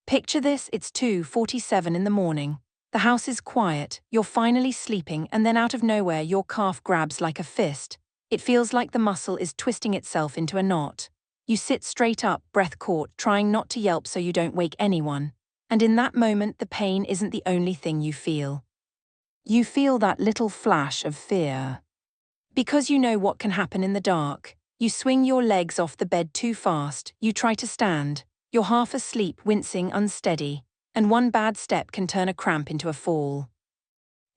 Picture this, it's 2:47 in the morning. The house is quiet, you're finally sleeping, and then out of nowhere your calf grabs like a fist. It feels like the muscle is twisting itself into a knot. You sit straight up, breath caught, trying not to yelp so you don't wake anyone. And in that moment, the pain isn't the only thing you feel. You feel that little flash of fear. Because you know what can happen in the dark, you swing your legs off the bed too fast, you try to stand. You're half asleep, wincing, unsteady, and one bad step can turn a cramp into a fall.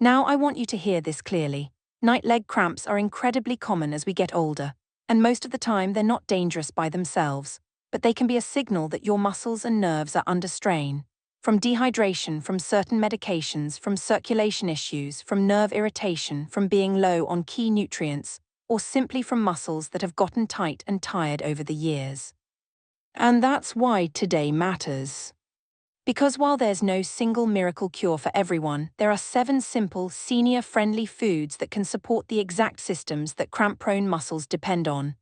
Now I want you to hear this clearly. Night leg cramps are incredibly common as we get older, and most of the time they're not dangerous by themselves, but they can be a signal that your muscles and nerves are under strain. From dehydration, from certain medications, from circulation issues, from nerve irritation, from being low on key nutrients, or simply from muscles that have gotten tight and tired over the years. And that's why today matters. Because while there's no single miracle cure for everyone, there are 7 simple, senior-friendly foods that can support the exact systems that cramp-prone muscles depend on.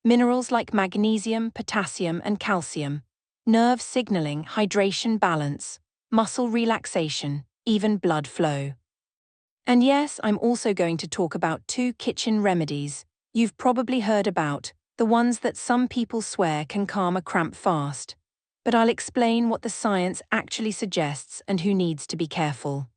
Minerals like magnesium, potassium, and calcium. Nerve signaling, hydration balance, muscle relaxation, even blood flow. And yes, I'm also going to talk about 2 kitchen remedies you've probably heard about, the ones that some people swear can calm a cramp fast. But I'll explain what the science actually suggests and who needs to be careful.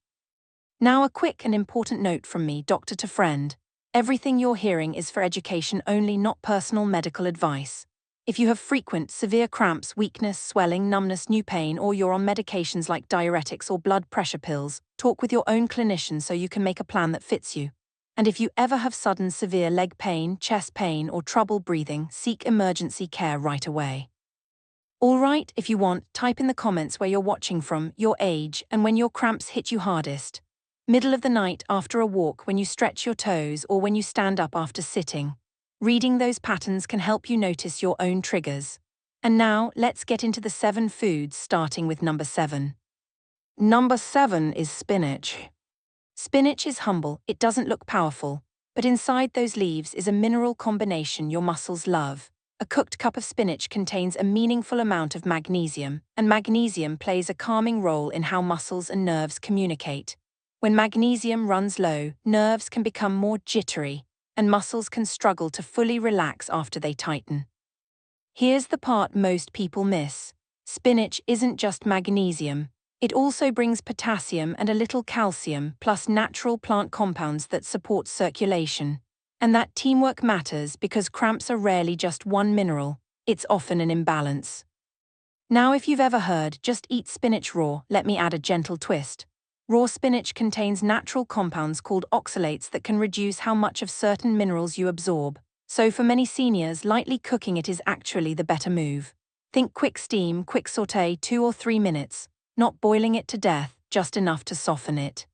Now a quick and important note from me, doctor to friend. Everything you're hearing is for education only, not personal medical advice. If you have frequent, severe cramps, weakness, swelling, numbness, new pain, or you're on medications like diuretics or blood pressure pills, talk with your own clinician so you can make a plan that fits you. And if you ever have sudden severe leg pain, chest pain, or trouble breathing, seek emergency care right away. Alright, if you want, type in the comments where you're watching from, your age, and when your cramps hit you hardest. Middle of the night after a walk, when you stretch your toes, or when you stand up after sitting. Reading those patterns can help you notice your own triggers. And now, let's get into the 7 foods, starting with number 7. Number 7 is spinach. Spinach is humble, it doesn't look powerful, but inside those leaves is a mineral combination your muscles love. A cooked cup of spinach contains a meaningful amount of magnesium, and magnesium plays a calming role in how muscles and nerves communicate. When magnesium runs low, nerves can become more jittery, and muscles can struggle to fully relax after they tighten. Here's the part most people miss. Spinach isn't just magnesium. It also brings potassium and a little calcium, plus natural plant compounds that support circulation. And that teamwork matters because cramps are rarely just one mineral, it's often an imbalance. Now if you've ever heard, just eat spinach raw, let me add a gentle twist. Raw spinach contains natural compounds called oxalates that can reduce how much of certain minerals you absorb. So for many seniors, lightly cooking it is actually the better move. Think quick steam, quick sauté, 2 or 3 minutes, not boiling it to death, just enough to soften it.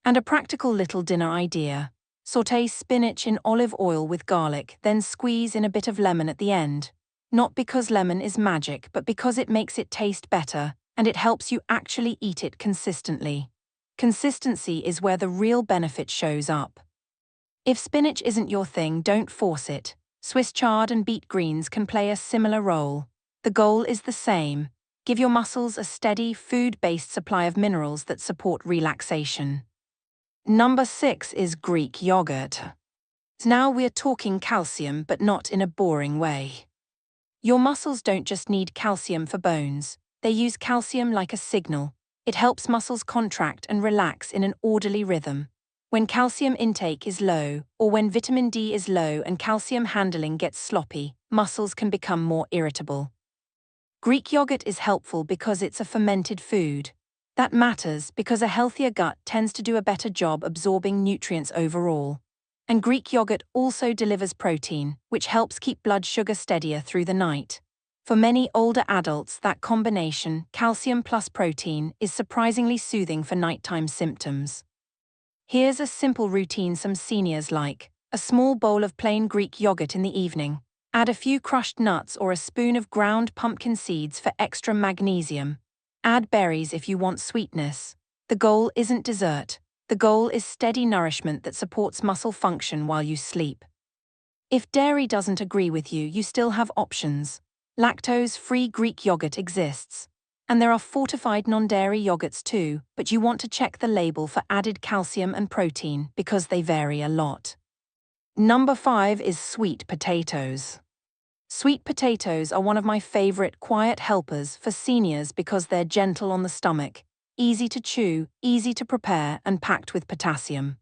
And a practical little dinner idea. Sauté spinach in olive oil with garlic, then squeeze in a bit of lemon at the end. Not because lemon is magic, but because it makes it taste better, and it helps you actually eat it consistently. Consistency is where the real benefit shows up. If spinach isn't your thing, don't force it. Swiss chard and beet greens can play a similar role. The goal is the same. Give your muscles a steady, food-based supply of minerals that support relaxation. Number 6 is Greek yogurt. Now we're talking calcium, but not in a boring way. Your muscles don't just need calcium for bones. They use calcium like a signal. It helps muscles contract and relax in an orderly rhythm. When calcium intake is low, or when vitamin D is low and calcium handling gets sloppy, muscles can become more irritable. Greek yogurt is helpful because it's a fermented food. That matters because a healthier gut tends to do a better job absorbing nutrients overall. And Greek yogurt also delivers protein, which helps keep blood sugar steadier through the night. For many older adults, that combination, calcium plus protein, is surprisingly soothing for nighttime symptoms. Here's a simple routine some seniors like. A small bowl of plain Greek yogurt in the evening. Add a few crushed nuts or a spoon of ground pumpkin seeds for extra magnesium. Add berries if you want sweetness. The goal isn't dessert. The goal is steady nourishment that supports muscle function while you sleep. If dairy doesn't agree with you, you still have options. Lactose-free Greek yogurt exists. And there are fortified non-dairy yogurts too, but you want to check the label for added calcium and protein because they vary a lot. Number 5 is sweet potatoes. Sweet potatoes are one of my favorite quiet helpers for seniors because they're gentle on the stomach, easy to chew, easy to prepare, and packed with potassium.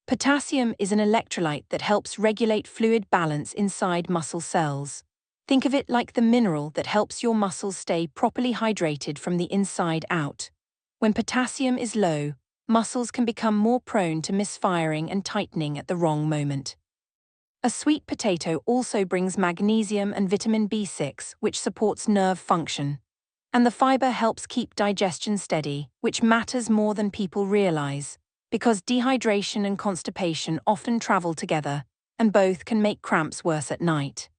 Potassium is an electrolyte that helps regulate fluid balance inside muscle cells. Think of it like the mineral that helps your muscles stay properly hydrated from the inside out. When potassium is low, muscles can become more prone to misfiring and tightening at the wrong moment. A sweet potato also brings magnesium and vitamin B6, which supports nerve function. And the fiber helps keep digestion steady, which matters more than people realize, because dehydration and constipation often travel together, and both can make cramps worse at night.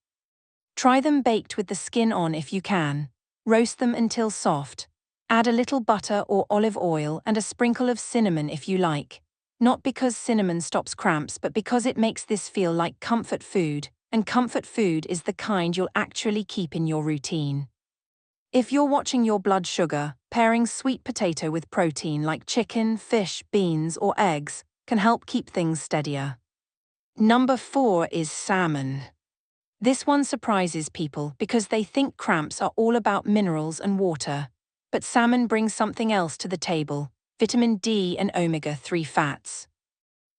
Try them baked with the skin on if you can. Roast them until soft. Add a little butter or olive oil and a sprinkle of cinnamon if you like. Not because cinnamon stops cramps, but because it makes this feel like comfort food, and comfort food is the kind you'll actually keep in your routine. If you're watching your blood sugar, pairing sweet potato with protein like chicken, fish, beans, or eggs can help keep things steadier. Number 4 is salmon. This one surprises people because they think cramps are all about minerals and water. But salmon brings something else to the table: vitamin D and omega-3 fats.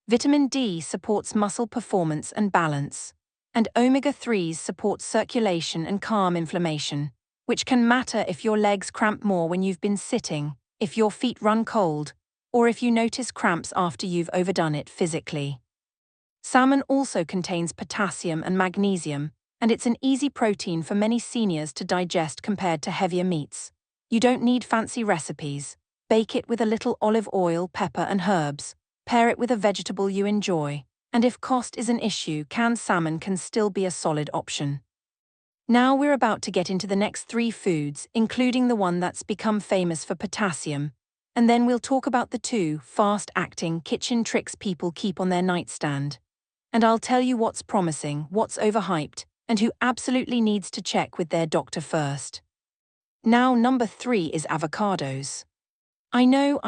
Vitamin D supports muscle performance and balance, and omega-3s support circulation and calm inflammation, which can matter if your legs cramp more when you've been sitting, if your feet run cold, or if you notice cramps after you've overdone it physically. Salmon also contains potassium and magnesium, and it's an easy protein for many seniors to digest compared to heavier meats. You don't need fancy recipes. Bake it with a little olive oil, pepper, and herbs. Pair it with a vegetable you enjoy. And if cost is an issue, canned salmon can still be a solid option. Now we're about to get into the next 3 foods, including the one that's become famous for potassium. And then we'll talk about the 2 fast-acting kitchen tricks people keep on their nightstand. And I'll tell you what's promising, what's overhyped, and who absolutely needs to check with their doctor first. Now, number 3 is avocados. I know,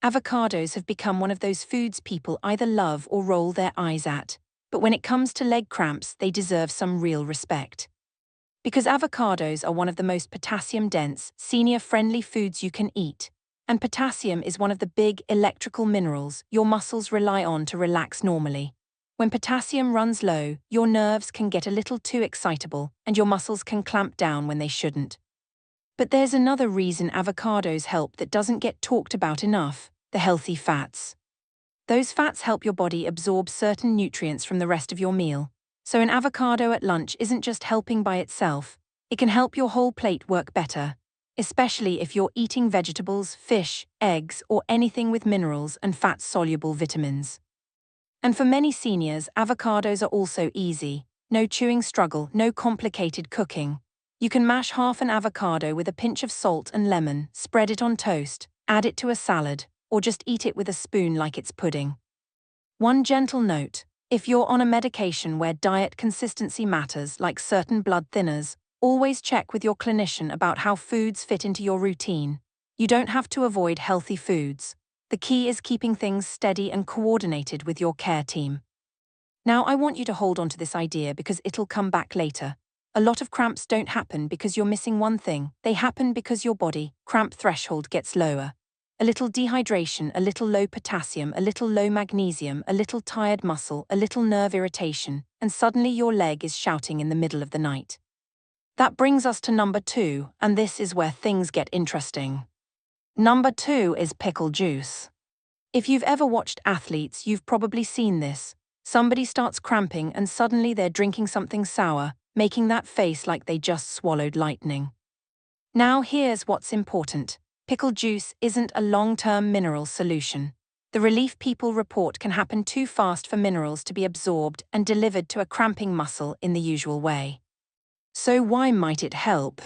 avocados have become one of those foods people either love or roll their eyes at, but when it comes to leg cramps, they deserve some real respect. Because avocados are one of the most potassium-dense, senior-friendly foods you can eat, and potassium is one of the big electrical minerals your muscles rely on to relax normally. When potassium runs low, your nerves can get a little too excitable, and your muscles can clamp down when they shouldn't. But there's another reason avocados help that doesn't get talked about enough: the healthy fats. Those fats help your body absorb certain nutrients from the rest of your meal. So an avocado at lunch isn't just helping by itself, it can help your whole plate work better, especially if you're eating vegetables, fish, eggs, or anything with minerals and fat-soluble vitamins. And for many seniors, avocados are also easy. No chewing struggle, no complicated cooking. You can mash half an avocado with a pinch of salt and lemon, spread it on toast, add it to a salad, or just eat it with a spoon like it's pudding. One gentle note: if you're on a medication where diet consistency matters, like certain blood thinners, always check with your clinician about how foods fit into your routine. You don't have to avoid healthy foods. The key is keeping things steady and coordinated with your care team. Now I want you to hold on to this idea because it'll come back later. A lot of cramps don't happen because you're missing one thing. They happen because your body cramp threshold gets lower. A little dehydration, a little low potassium, a little low magnesium, a little tired muscle, a little nerve irritation, and suddenly your leg is shouting in the middle of the night. That brings us to number 2, and this is where things get interesting. Number 2 is pickle juice. If you've ever watched athletes, you've probably seen this. Somebody starts cramping and suddenly they're drinking something sour, making that face like they just swallowed lightning. Now here's what's important. Pickle juice isn't a long-term mineral solution. The relief people report can happen too fast for minerals to be absorbed and delivered to a cramping muscle in the usual way. So why might it help?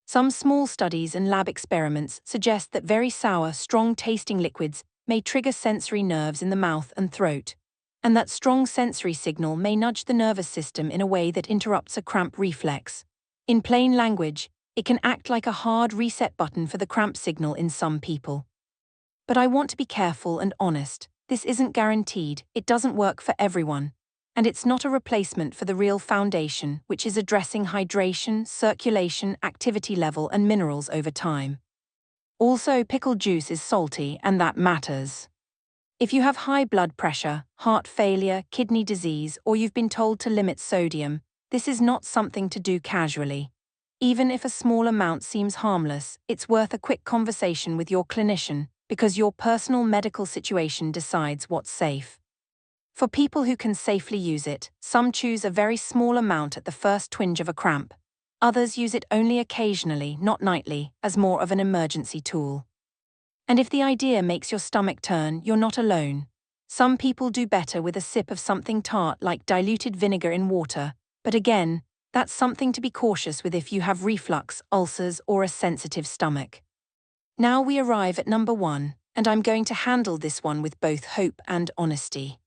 Some small studies and lab experiments suggest that very sour, strong-tasting liquids may trigger sensory nerves in the mouth and throat, and that strong sensory signal may nudge the nervous system in a way that interrupts a cramp reflex. In plain language, It can act like a hard reset button for the cramp signal in some people. But I want to be careful and honest. This isn't guaranteed, it doesn't work for everyone. And it's not a replacement for the real foundation, which is addressing hydration, circulation, activity level, and minerals over time. Also, pickled juice is salty, and that matters. If you have high blood pressure, heart failure, kidney disease, or you've been told to limit sodium, this is not something to do casually. Even if a small amount seems harmless, it's worth a quick conversation with your clinician, because your personal medical situation decides what's safe. For people who can safely use it, some choose a very small amount at the first twinge of a cramp. Others use it only occasionally, not nightly, as more of an emergency tool. And if the idea makes your stomach turn, you're not alone. Some people do better with a sip of something tart like diluted vinegar in water, but again, that's something to be cautious with if you have reflux, ulcers, or a sensitive stomach. Now we arrive at number 1, and I'm going to handle this one with both hope and honesty.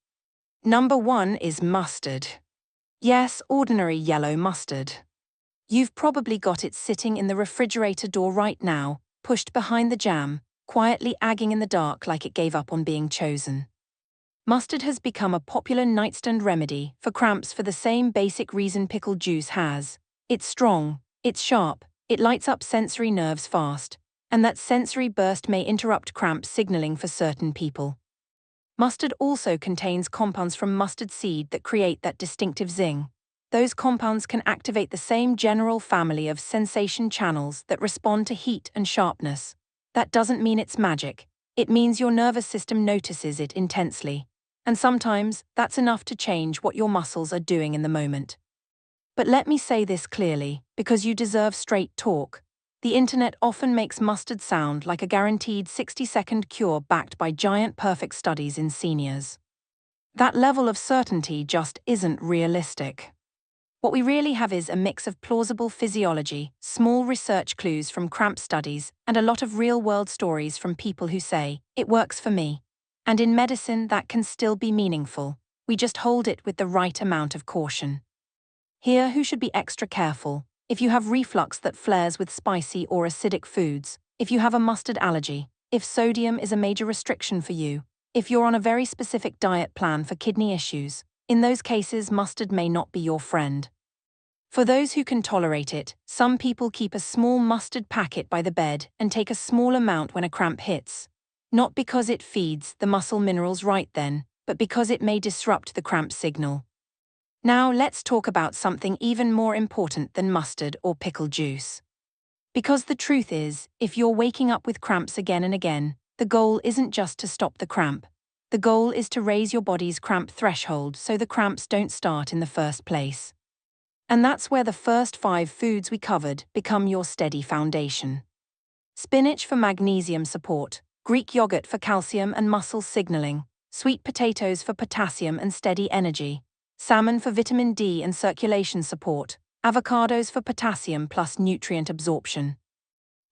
Number 1 is mustard. Yes, ordinary yellow mustard. You've probably got it sitting in the refrigerator door right now, pushed behind the jam, quietly agging in the dark like it gave up on being chosen. Mustard has become a popular nightstand remedy for cramps for the same basic reason pickled juice has. It's strong, it's sharp, it lights up sensory nerves fast, and that sensory burst may interrupt cramp signaling for certain people. Mustard also contains compounds from mustard seed that create that distinctive zing. Those compounds can activate the same general family of sensation channels that respond to heat and sharpness. That doesn't mean it's magic. It means your nervous system notices it intensely. And sometimes, that's enough to change what your muscles are doing in the moment. But let me say this clearly, because you deserve straight talk. The internet often makes mustard sound like a guaranteed 60-second cure backed by giant perfect studies in seniors. That level of certainty just isn't realistic. What we really have is a mix of plausible physiology, small research clues from cramp studies, and a lot of real-world stories from people who say, "It works for me." And in medicine, that can still be meaningful. We just hold it with the right amount of caution. Here, who should be extra careful? If you have reflux that flares with spicy or acidic foods, if you have a mustard allergy, if sodium is a major restriction for you, if you're on a very specific diet plan for kidney issues, in those cases, mustard may not be your friend. For those who can tolerate it, some people keep a small mustard packet by the bed and take a small amount when a cramp hits. Not because it feeds the muscle minerals right then, but because it may disrupt the cramp signal. Now let's talk about something even more important than mustard or pickle juice. Because the truth is, if you're waking up with cramps again and again, the goal isn't just to stop the cramp. The goal is to raise your body's cramp threshold so the cramps don't start in the first place. And that's where the first 5 foods we covered become your steady foundation. Spinach for magnesium support, Greek yogurt for calcium and muscle signaling, sweet potatoes for potassium and steady energy, salmon for vitamin D and circulation support, avocados for potassium plus nutrient absorption.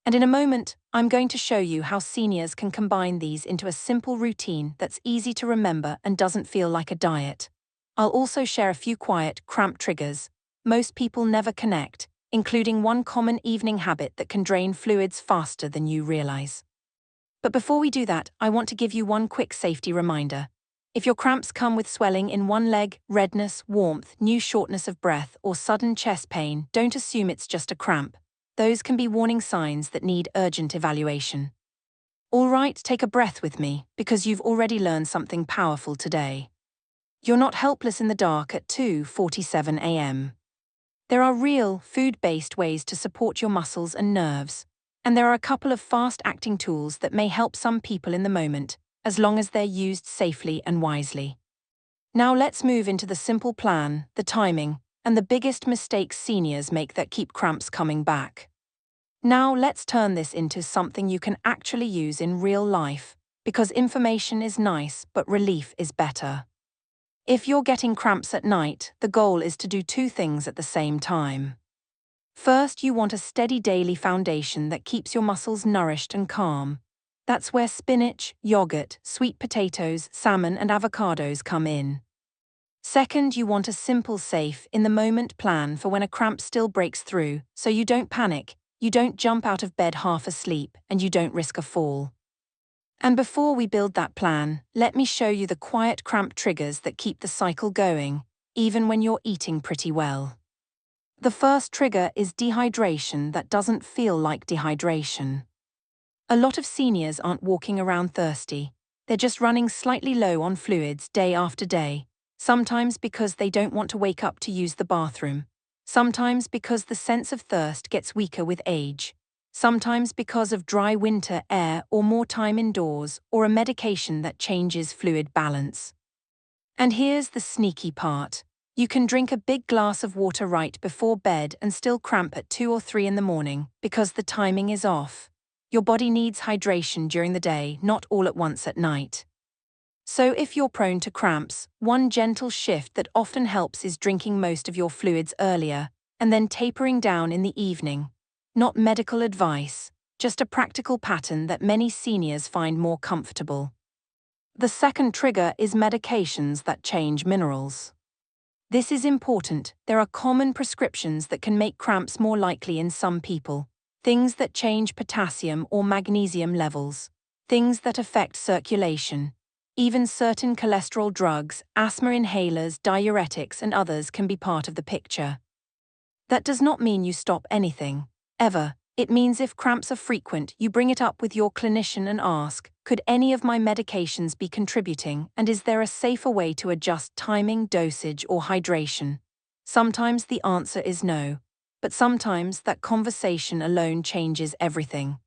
And in a moment, I'm going to show you how seniors can combine these into a simple routine that's easy to remember and doesn't feel like a diet. I'll also share a few quiet, cramp triggers most people never connect, including one common evening habit that can drain fluids faster than you realize. But before we do that, I want to give you one quick safety reminder. If your cramps come with swelling in one leg, redness, warmth, new shortness of breath, or sudden chest pain, don't assume it's just a cramp. Those can be warning signs that need urgent evaluation. All right, take a breath with me, because you've already learned something powerful today. You're not helpless in the dark at 2:47 a.m. There are real, food-based ways to support your muscles and nerves, and there are a couple of fast-acting tools that may help some people in the moment, as long as they're used safely and wisely. Now let's move into the simple plan, the timing, and the biggest mistakes seniors make that keep cramps coming back. Now let's turn this into something you can actually use in real life, because information is nice, but relief is better. If you're getting cramps at night, the goal is to do 2 things at the same time. First, you want a steady daily foundation that keeps your muscles nourished and calm. That's where spinach, yogurt, sweet potatoes, salmon, and avocados come in. Second, you want a simple, safe, in-the-moment plan for when a cramp still breaks through, so you don't panic. You don't jump out of bed half asleep, and you don't risk a fall. And before we build that plan, let me show you the quiet cramp triggers that keep the cycle going, even when you're eating pretty well. The first trigger is dehydration that doesn't feel like dehydration. A lot of seniors aren't walking around thirsty. They're just running slightly low on fluids day after day, sometimes because they don't want to wake up to use the bathroom, sometimes because the sense of thirst gets weaker with age, sometimes because of dry winter air or more time indoors or a medication that changes fluid balance. And here's the sneaky part. You can drink a big glass of water right before bed and still cramp at 2 or 3 in the morning because the timing is off. Your body needs hydration during the day, not all at once at night. So if you're prone to cramps, one gentle shift that often helps is drinking most of your fluids earlier and then tapering down in the evening. Not medical advice, just a practical pattern that many seniors find more comfortable. The second trigger is medications that change minerals. This is important. There are common prescriptions that can make cramps more likely in some people. Things that change potassium or magnesium levels. Things that affect circulation. Even certain cholesterol drugs, asthma inhalers, diuretics, and others can be part of the picture. That does not mean you stop anything, ever. It means if cramps are frequent, you bring it up with your clinician and ask, could any of my medications be contributing, and is there a safer way to adjust timing, dosage, or hydration? Sometimes the answer is no, but sometimes that conversation alone changes everything.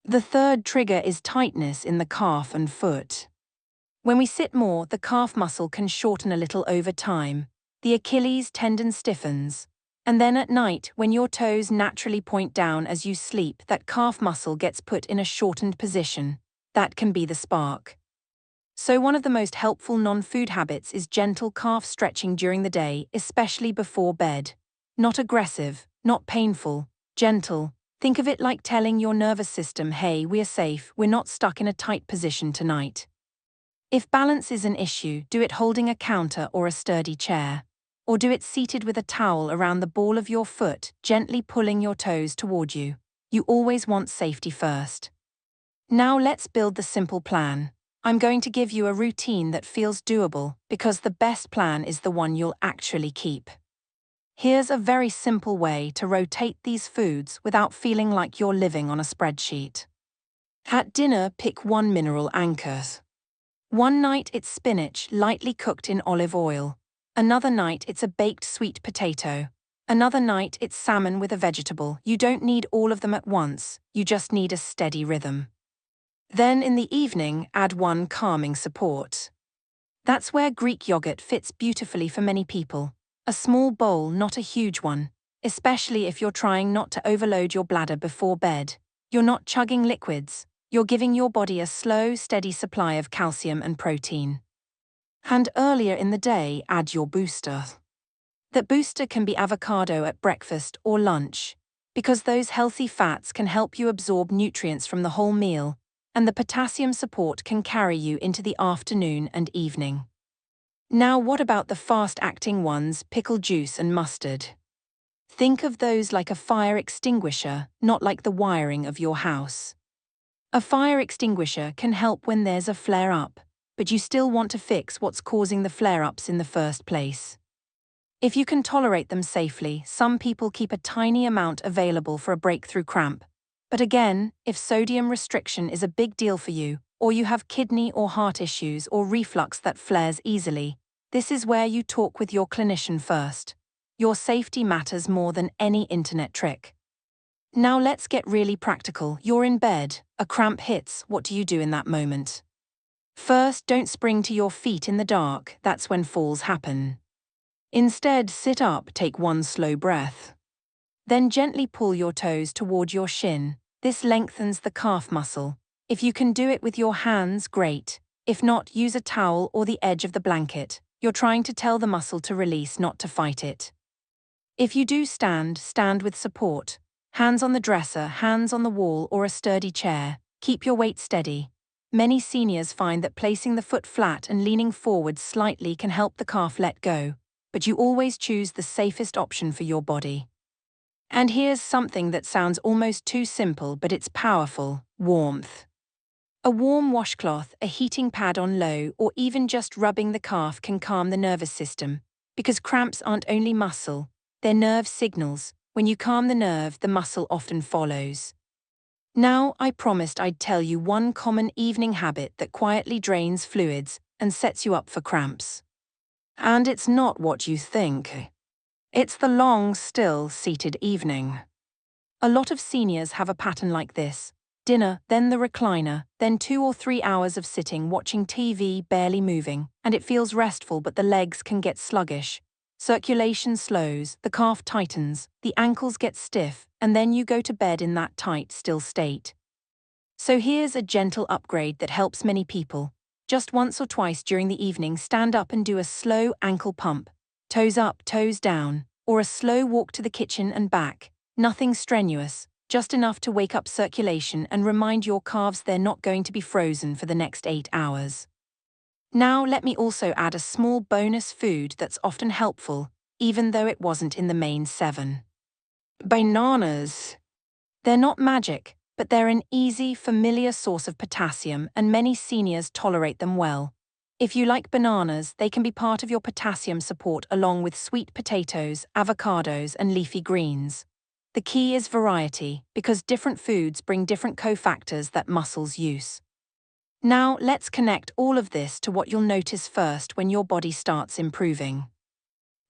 The third trigger is tightness in the calf and foot. When we sit more, the calf muscle can shorten a little over time. The Achilles tendon stiffens. And then at night, when your toes naturally point down as you sleep, that calf muscle gets put in a shortened position. That can be the spark. So one of the most helpful non-food habits is gentle calf stretching during the day, especially before bed. Not aggressive, not painful, gentle. Think of it like telling your nervous system, hey, we're safe, we're not stuck in a tight position tonight. If balance is an issue, do it holding a counter or a sturdy chair. Or do it seated with a towel around the ball of your foot, gently pulling your toes toward you. You always want safety first. Now let's build the simple plan. I'm going to give you a routine that feels doable, because the best plan is the one you'll actually keep. Here's a very simple way to rotate these foods without feeling like you're living on a spreadsheet. At dinner, pick one mineral anchor. One night it's spinach lightly cooked in olive oil. Another night it's a baked sweet potato. Another night it's salmon with a vegetable. You don't need all of them at once, you just need a steady rhythm. Then in the evening, add one calming support. That's where Greek yogurt fits beautifully for many people. A small bowl, not a huge one, especially if you're trying not to overload your bladder before bed. You're not chugging liquids, you're giving your body a slow, steady supply of calcium and protein. And earlier in the day, add your booster. That booster can be avocado at breakfast or lunch, because those healthy fats can help you absorb nutrients from the whole meal, and the potassium support can carry you into the afternoon and evening. Now what about the fast-acting ones, pickle juice and mustard? Think of those like a fire extinguisher, not like the wiring of your house. A fire extinguisher can help when there's a flare-up, but you still want to fix what's causing the flare-ups in the first place. If you can tolerate them safely, some people keep a tiny amount available for a breakthrough cramp. But again, if sodium restriction is a big deal for you, or you have kidney or heart issues or reflux that flares easily, this is where you talk with your clinician first. Your safety matters more than any internet trick. Now let's get really practical. You're in bed, a cramp hits, what do you do in that moment? First, don't spring to your feet in the dark, that's when falls happen. Instead, sit up, take one slow breath. Then gently pull your toes toward your shin. This lengthens the calf muscle. If you can do it with your hands, great. If not, use a towel or the edge of the blanket. You're trying to tell the muscle to release, not to fight it. If you do stand, stand with support. Hands on the dresser, hands on the wall or a sturdy chair. Keep your weight steady. Many seniors find that placing the foot flat and leaning forward slightly can help the calf let go, but you always choose the safest option for your body. And here's something that sounds almost too simple, but it's powerful: warmth. A warm washcloth, a heating pad on low, or even just rubbing the calf can calm the nervous system. Because cramps aren't only muscle, they're nerve signals. When you calm the nerve, the muscle often follows. Now, I promised I'd tell you one common evening habit that quietly drains fluids and sets you up for cramps. And it's not what you think. It's the long, still, seated evening. A lot of seniors have a pattern like this: dinner, then the recliner, then 2 or 3 hours of sitting watching TV, barely moving, and it feels restful, but the legs can get sluggish. Circulation slows, the calf tightens, the ankles get stiff, and then you go to bed in that tight, still state. So here's a gentle upgrade that helps many people. Just once or twice during the evening, stand up and do a slow ankle pump. Toes up, toes down, or a slow walk to the kitchen and back. Nothing strenuous, just enough to wake up circulation and remind your calves they're not going to be frozen for the next 8 hours. Now let me also add a small bonus food that's often helpful, even though it wasn't in the main 7. Bananas. They're not magic, but they're an easy, familiar source of potassium, and many seniors tolerate them well. If you like bananas, they can be part of your potassium support along with sweet potatoes, avocados, and leafy greens. The key is variety, because different foods bring different cofactors that muscles use. Now, let's connect all of this to what you'll notice first when your body starts improving.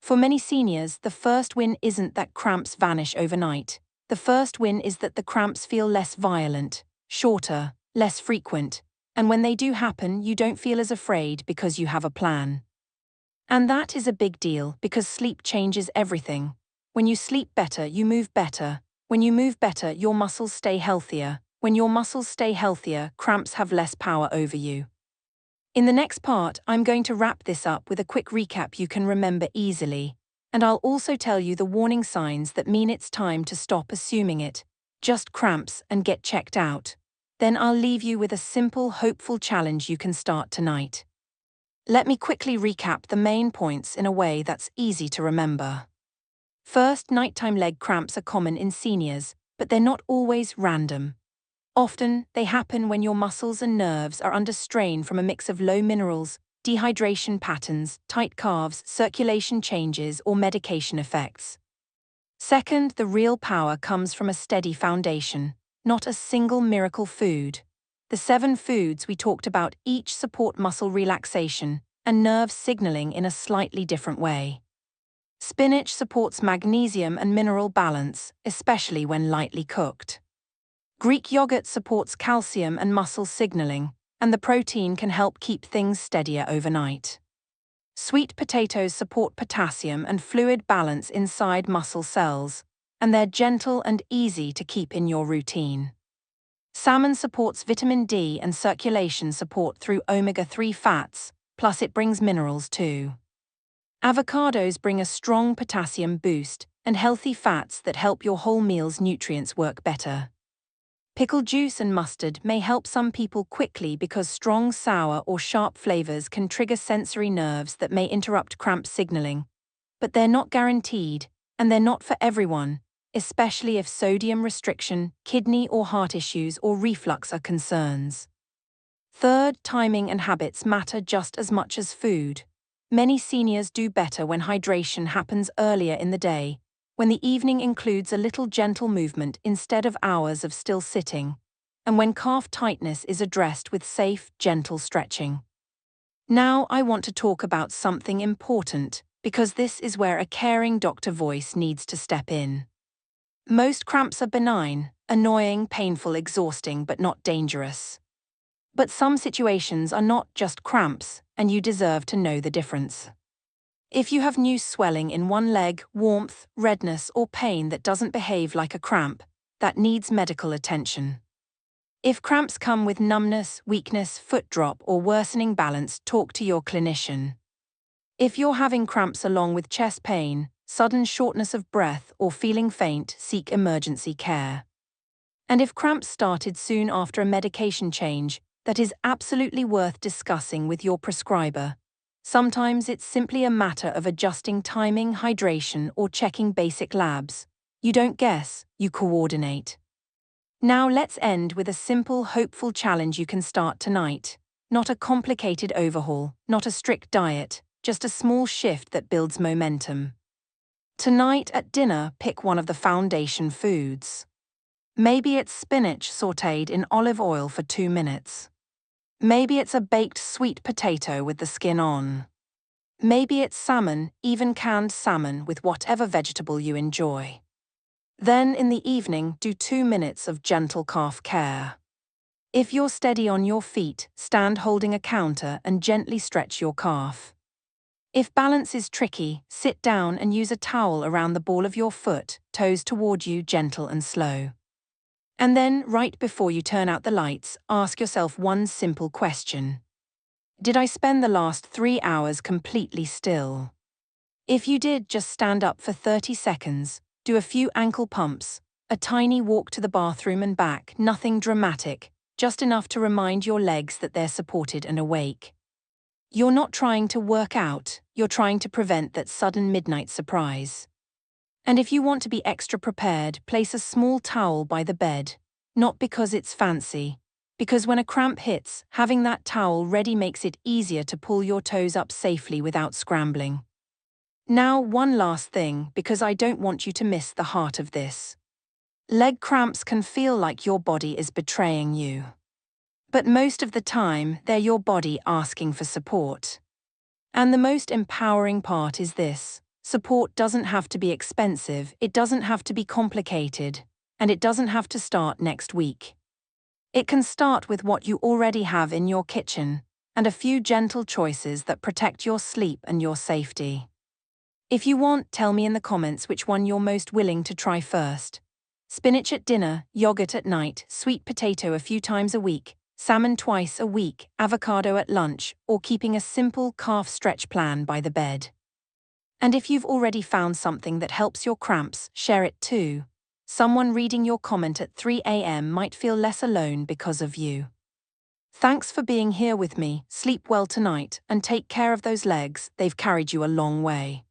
For many seniors, the first win isn't that cramps vanish overnight. The first win is that the cramps feel less violent, shorter, less frequent, and when they do happen, you don't feel as afraid because you have a plan. And that is a big deal, because sleep changes everything. When you sleep better, you move better. When you move better, your muscles stay healthier. When your muscles stay healthier, cramps have less power over you. In the next part, I'm going to wrap this up with a quick recap you can remember easily. And I'll also tell you the warning signs that mean it's time to stop assuming it just cramps and get checked out. Then I'll leave you with a simple, hopeful challenge you can start tonight. Let me quickly recap the main points in a way that's easy to remember. First, nighttime leg cramps are common in seniors, but they're not always random. Often, they happen when your muscles and nerves are under strain from a mix of low minerals, dehydration patterns, tight calves, circulation changes, or medication effects. Second, the real power comes from a steady foundation, not a single miracle food. The 7 foods we talked about each support muscle relaxation and nerve signaling in a slightly different way. Spinach supports magnesium and mineral balance, especially when lightly cooked. Greek yogurt supports calcium and muscle signaling, and the protein can help keep things steadier overnight. Sweet potatoes support potassium and fluid balance inside muscle cells, and they're gentle and easy to keep in your routine. Salmon supports vitamin D and circulation support through omega-3 fats, plus it brings minerals too. Avocados bring a strong potassium boost and healthy fats that help your whole meal's nutrients work better. Pickle juice and mustard may help some people quickly because strong sour or sharp flavors can trigger sensory nerves that may interrupt cramp signaling. But they're not guaranteed, and they're not for everyone, especially if sodium restriction, kidney or heart issues or reflux are concerns. Third, timing and habits matter just as much as food. Many seniors do better when hydration happens earlier in the day, when the evening includes a little gentle movement instead of hours of still sitting, and when calf tightness is addressed with safe, gentle stretching. Now I want to talk about something important, because this is where a caring doctor voice needs to step in. Most cramps are benign, annoying, painful, exhausting, but not dangerous. But some situations are not just cramps, and you deserve to know the difference. If you have new swelling in one leg, warmth, redness, or pain that doesn't behave like a cramp, that needs medical attention. If cramps come with numbness, weakness, foot drop, or worsening balance, talk to your clinician. If you're having cramps along with chest pain, sudden shortness of breath, or feeling faint, seek emergency care. And if cramps started soon after a medication change, that is absolutely worth discussing with your prescriber. Sometimes it's simply a matter of adjusting timing, hydration, or checking basic labs. You don't guess, you coordinate. Now let's end with a simple, hopeful challenge you can start tonight. Not a complicated overhaul, not a strict diet, just a small shift that builds momentum. Tonight at dinner, pick one of the foundation foods. Maybe it's spinach sautéed in olive oil for 2 minutes. Maybe it's a baked sweet potato with the skin on. Maybe it's salmon, even canned salmon with whatever vegetable you enjoy. Then in the evening, do 2 minutes of gentle calf care. If you're steady on your feet, stand holding a counter and gently stretch your calf. If balance is tricky, sit down and use a towel around the ball of your foot, toes toward you, gentle and slow. And then, right before you turn out the lights, ask yourself one simple question. Did I spend the last 3 hours completely still? If you did, just stand up for 30 seconds, do a few ankle pumps, a tiny walk to the bathroom and back, nothing dramatic, just enough to remind your legs that they're supported and awake. You're not trying to work out, you're trying to prevent that sudden midnight surprise. And if you want to be extra prepared, place a small towel by the bed, not because it's fancy, because when a cramp hits, having that towel ready makes it easier to pull your toes up safely without scrambling. Now, one last thing, because I don't want you to miss the heart of this. Leg cramps can feel like your body is betraying you. But most of the time, they're your body asking for support. And the most empowering part is this: support doesn't have to be expensive, it doesn't have to be complicated, and it doesn't have to start next week. It can start with what you already have in your kitchen, and a few gentle choices that protect your sleep and your safety. If you want, tell me in the comments which one you're most willing to try first. Spinach at dinner, yogurt at night, sweet potato a few times a week, salmon twice a week, avocado at lunch, or keeping a simple calf stretch plan by the bed. And if you've already found something that helps your cramps, share it too. Someone reading your comment at 3 a.m. might feel less alone because of you. Thanks for being here with me, sleep well tonight, and take care of those legs, they've carried you a long way.